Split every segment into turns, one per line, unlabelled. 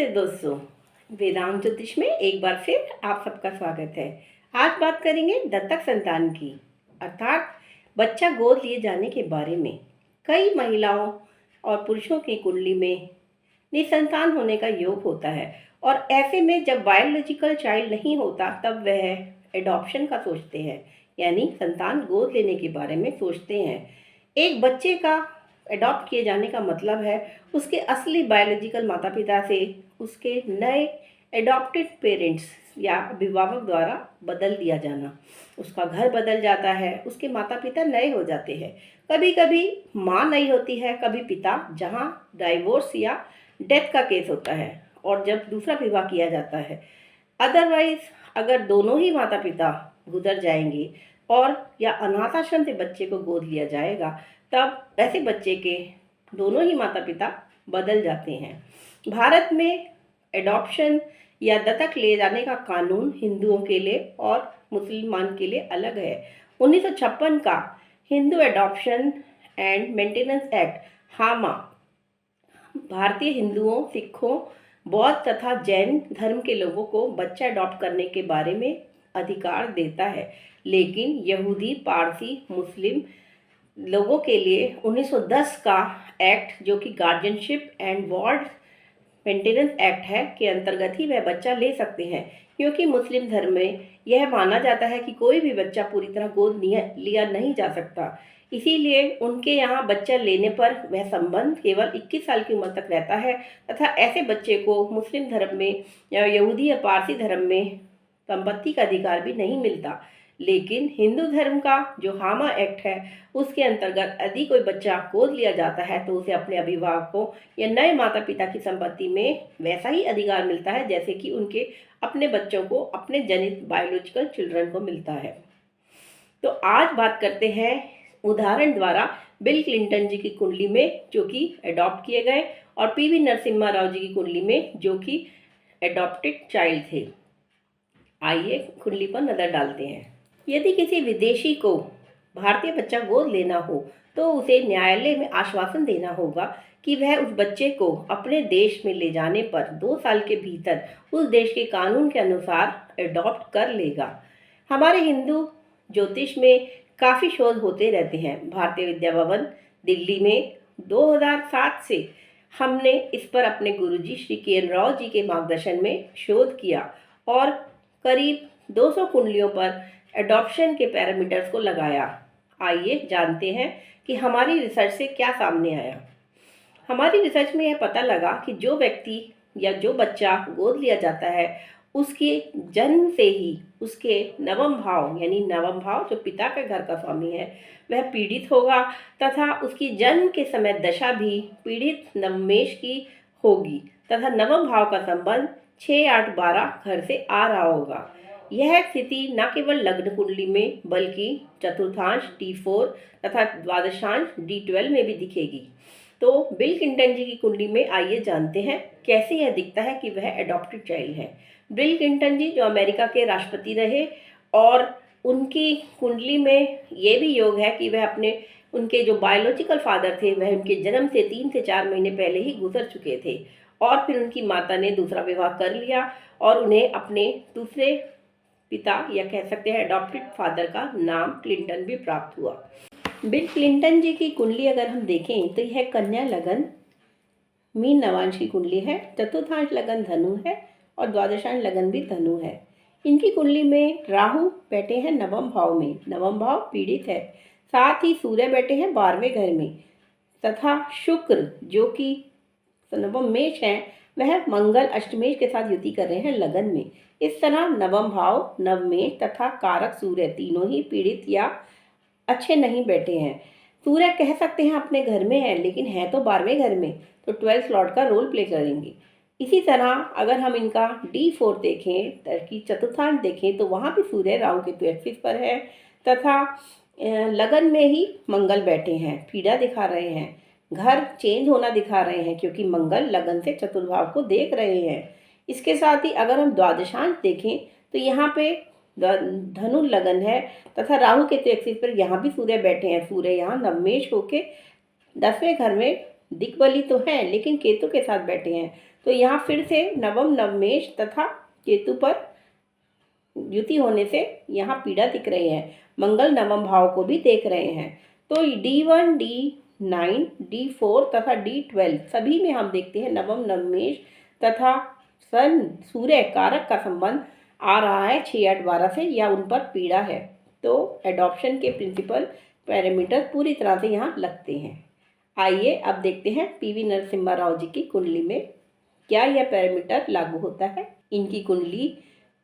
नमस्ते दोस्तों, वेदांत ज्योतिष में एक बार फिर आप सबका स्वागत है। आज बात करेंगे दत्तक संतान की, अर्थात बच्चा गोद लिए जाने के बारे में। कई महिलाओं और पुरुषों की कुंडली में निसंतान होने का योग होता है और ऐसे में जब बायोलॉजिकल चाइल्ड नहीं होता तब वह एडॉप्शन का सोचते हैं, यानी संतान गोद लेने के बारे में सोचते हैं। एक बच्चे का अडॉप्ट किए जाने का मतलब है उसके असली बायोलॉजिकल माता पिता से उसके नए एडॉप्टेड पेरेंट्स या अभिभावक द्वारा बदल दिया जाना। उसका घर बदल जाता है, उसके माता पिता नए हो जाते हैं। कभी कभी माँ नई होती है, कभी पिता, जहाँ डाइवोर्स या डेथ का केस होता है और जब दूसरा विवाह किया जाता है। अदरवाइज अगर दोनों ही माता पिता गुजर जाएंगे और या अनाथ आश्रम से बच्चे को गोद लिया जाएगा, तब ऐसे बच्चे के दोनों ही माता पिता बदल जाते हैं। भारत में एडॉप्शन या दत्तक ले जाने का कानून हिंदुओं के लिए और मुसलमान के लिए अलग है। 1956 का Hindu adoption and maintenance act हामा भारतीय हिंदुओं, सिखों, बौद्ध तथा जैन धर्म के लोगों को बच्चा अडॉप्ट करने के बारे में अधिकार देता है, लेकिन यहूदी, पारसी, मुस्लिम लोगों के लिए 1910 का एक्ट, जो कि guardianship and ward maintenance act है, के अंतर्गत ही वह बच्चा ले सकते हैं, क्योंकि मुस्लिम धर्म में यह माना जाता है कि कोई भी बच्चा पूरी तरह गोद लिया नहीं जा सकता। इसीलिए उनके यहाँ बच्चा लेने पर वह संबंध केवल 21 साल की उम्र तक रहता है तथा ऐसे बच्चे को मुस्लिम धर्म में या यहूदी या पारसी धर्म में संपत्ति का अधिकार भी नहीं मिलता। लेकिन हिंदू धर्म का जो हामा एक्ट है, उसके अंतर्गत यदि कोई बच्चा गोद लिया जाता है तो उसे अपने अभिभावकों या नए माता पिता की संपत्ति में वैसा ही अधिकार मिलता है जैसे कि उनके अपने बच्चों को, अपने जनित बायोलॉजिकल चिल्ड्रन को मिलता है। तो आज बात करते हैं उदाहरण द्वारा बिल क्लिंटन जी की कुंडली में, जो कि अडॉप्ट किए गए, और पीवी नरसिम्हा राव जी की कुंडली में, जो कि एडॉप्टेड चाइल्ड थे। आइए कुंडली पर नजर डालते हैं। यदि किसी विदेशी को भारतीय बच्चा गोद लेना हो तो उसे न्यायालय में आश्वासन देना होगा कि वह उस बच्चे को अपने देश में ले जाने पर 2 साल के भीतर उस देश के कानून के अनुसार एडॉप्ट कर लेगा। हमारे हिंदू ज्योतिष में काफ़ी शोध होते रहते हैं। भारतीय विद्या भवन दिल्ली में 2007 से हमने इस पर अपने गुरुजी श्री के राव जी के मार्गदर्शन में शोध किया और करीब 200 कुंडलियों पर एडॉप्शन के पैरामीटर्स को लगाया। आइए जानते हैं कि हमारी रिसर्च से क्या सामने आया। हमारी रिसर्च में यह पता लगा कि जो व्यक्ति या जो बच्चा गोद लिया जाता है, उसके जन्म से ही उसके नवम भाव, यानी नवम भाव जो पिता के घर का स्वामी है, वह पीड़ित होगा तथा उसकी जन्म के समय दशा भी पीड़ित नवमेश की होगी तथा नवम भाव का संबंध 6, 8, 12 घर से आ रहा होगा। यह स्थिति न केवल लग्न कुंडली में बल्कि चतुर्थांश D4 तथा द्वादशांश D12 में भी दिखेगी। तो बिल क्लिंटन जी की कुंडली में आइए जानते हैं कैसे यह दिखता है कि वह एडॉप्टेड चाइल्ड है। बिल क्लिंटन जी जो अमेरिका के राष्ट्रपति रहे और उनकी कुंडली में ये भी योग है कि वह उनके जो बायोलॉजिकल फादर थे वह उनके जन्म से 3 से 4 महीने पहले ही गुजर चुके थे और फिर उनकी माता ने दूसरा विवाह कर लिया और उन्हें अपने दूसरे पिता या कह सकते हैं एडॉप्टेड फादर का नाम क्लिंटन भी प्राप्त हुआ। बिल क्लिंटन जी की कुंडली अगर हम देखें तो यह कन्या लगन मीन नवांश की कुंडली है, चतुर्थांश लगन धनु है और द्वादशांश लगन भी धनु है। इनकी कुंडली में राहु बैठे हैं नवम भाव में, नवम भाव पीड़ित है, साथ ही सूर्य बैठे हैं 12वें घर में तथा शुक्र जो कि नवम मेष है वह मंगल अष्टमेश के साथ युति कर रहे हैं लगन में। इस तरह नवम भाव, नवमेश तथा कारक सूर्य तीनों ही पीड़ित या अच्छे नहीं बैठे हैं। सूर्य कह सकते हैं अपने घर में है, लेकिन है तो 12वें घर में, तो 12 स्लॉट का रोल प्ले करेंगे। इसी तरह अगर हम इनका D4 देखें, तर्की चतुर्थांश देखें, तो वहाँ भी सूर्य राहु केतु एक्सिस पर है तथा लगन में ही मंगल बैठे हैं, पीड़ा दिखा रहे हैं, घर चेंज होना दिखा रहे हैं क्योंकि मंगल लगन से चतुर्भाव को देख रहे हैं। इसके साथ ही अगर हम द्वादशांश देखें तो यहाँ पे धनु लगन है तथा राहु केतु एक्सिस पर यहाँ भी सूर्य बैठे हैं। सूर्य यहाँ नवमेश होके 10वें घर में दिग्बली तो है लेकिन केतु के साथ बैठे हैं, तो यहाँ फिर से नवम नवमेश तथा केतु पर युति होने से यहाँ पीड़ा दिख रही है। मंगल नवम भाव को भी देख रहे हैं। तो D1, D9, D4 तथा D12 सभी में हम देखते हैं नवम नवमेश तथा सन सूर्य कारक का संबंध आ रहा है 6-8-12 से, या उन पर पीड़ा है। तो एडॉप्शन के प्रिंसिपल पैरामीटर पूरी तरह से यहाँ लगते हैं। आइए अब देखते हैं पीवी नरसिम्हा राव जी की कुंडली में क्या यह पैरामीटर लागू होता है। इनकी कुंडली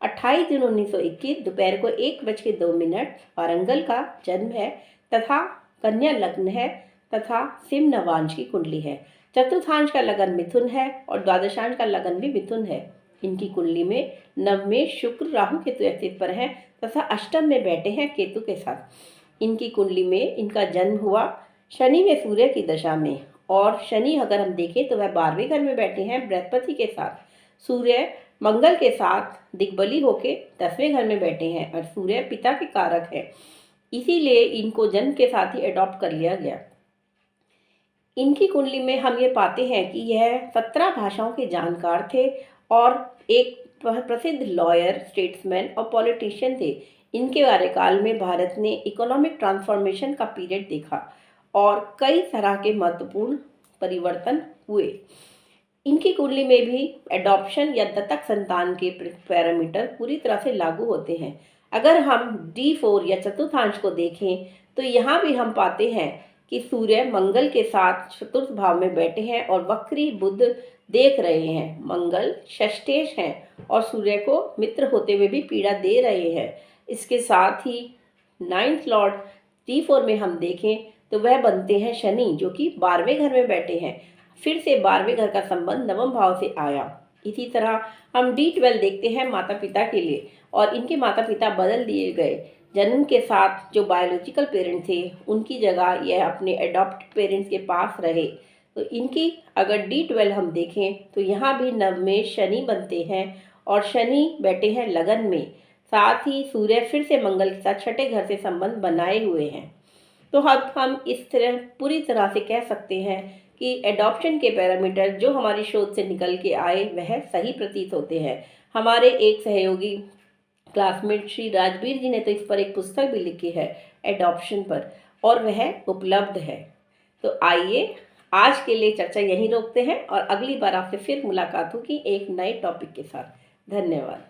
28 जून 1921 दोपहर को 1:02 वारंगल का जन्म है तथा कन्या लग्न है तथा सिंह नवांश की कुंडली है। चतुर्थांश का लगन मिथुन है और द्वादशांश का लगन भी मिथुन है। इनकी कुंडली में नवमेश शुक्र राहु केतु स्थित पर है तथा अष्टम में बैठे हैं केतु के साथ। इनकी कुंडली में इनका जन्म हुआ शनि में सूर्य की दशा में, और शनि अगर हम देखें तो वह 12वें घर में बैठे हैं बृहस्पति के साथ। सूर्य मंगल के साथ दिग्बली होके 10वें घर में बैठे हैं और सूर्य पिता के कारक है, इसीलिए इनको जन्म के साथ ही अडॉप्ट कर लिया गया। इनकी कुंडली में हम ये पाते हैं कि यह 17 भाषाओं के जानकार थे और एक प्रसिद्ध लॉयर, स्टेट्समैन और पॉलिटिशियन थे। इनके कार्यकाल में भारत ने इकोनॉमिक ट्रांसफॉर्मेशन का पीरियड देखा और कई तरह के महत्वपूर्ण परिवर्तन हुए। इनकी कुंडली में भी एडॉप्शन या दत्तक संतान के पैरामीटर पूरी तरह से लागू होते हैं। अगर हम D4 या चतुर्थांश को देखें तो यहाँ भी हम पाते हैं कि सूर्य मंगल के साथ चतुर्थ भाव में बैठे हैं और वक्री बुध देख रहे हैं। मंगल षष्ठेश हैं और सूर्य को मित्र होते हुए भी पीड़ा दे रहे हैं। इसके साथ ही 9th लॉर्ड D4 में हम देखें तो वह बनते हैं शनि, जो कि 12वें घर में बैठे हैं। फिर से 12वें घर का संबंध नवम भाव से आया। इसी तरह हम D12 देखते हैं माता पिता के लिए, और इनके माता पिता बदल दिए गए। जन्म के साथ जो बायोलॉजिकल पेरेंट थे उनकी जगह यह अपने एडॉप्ट पेरेंट्स के पास रहे। तो इनकी अगर D12 हम देखें तो यहाँ भी नवमेश शनि बनते हैं और शनि बैठे हैं लगन में। साथ ही सूर्य फिर से मंगल के साथ छठे घर से संबंध बनाए हुए हैं। तो अब हम इस तरह पूरी तरह से कह सकते हैं कि एडॉप्शन के पैरामीटर जो हमारी शोध से निकल के आए वह सही प्रतीत होते हैं। हमारे एक सहयोगी क्लासमेट श्री राजवीर जी ने तो इस पर एक पुस्तक भी लिखी है एडॉप्शन पर, और वह उपलब्ध है। तो आइए आज के लिए चर्चा यहीं रोकते हैं और अगली बार आपसे फिर मुलाकात होगी एक नए टॉपिक के साथ। धन्यवाद।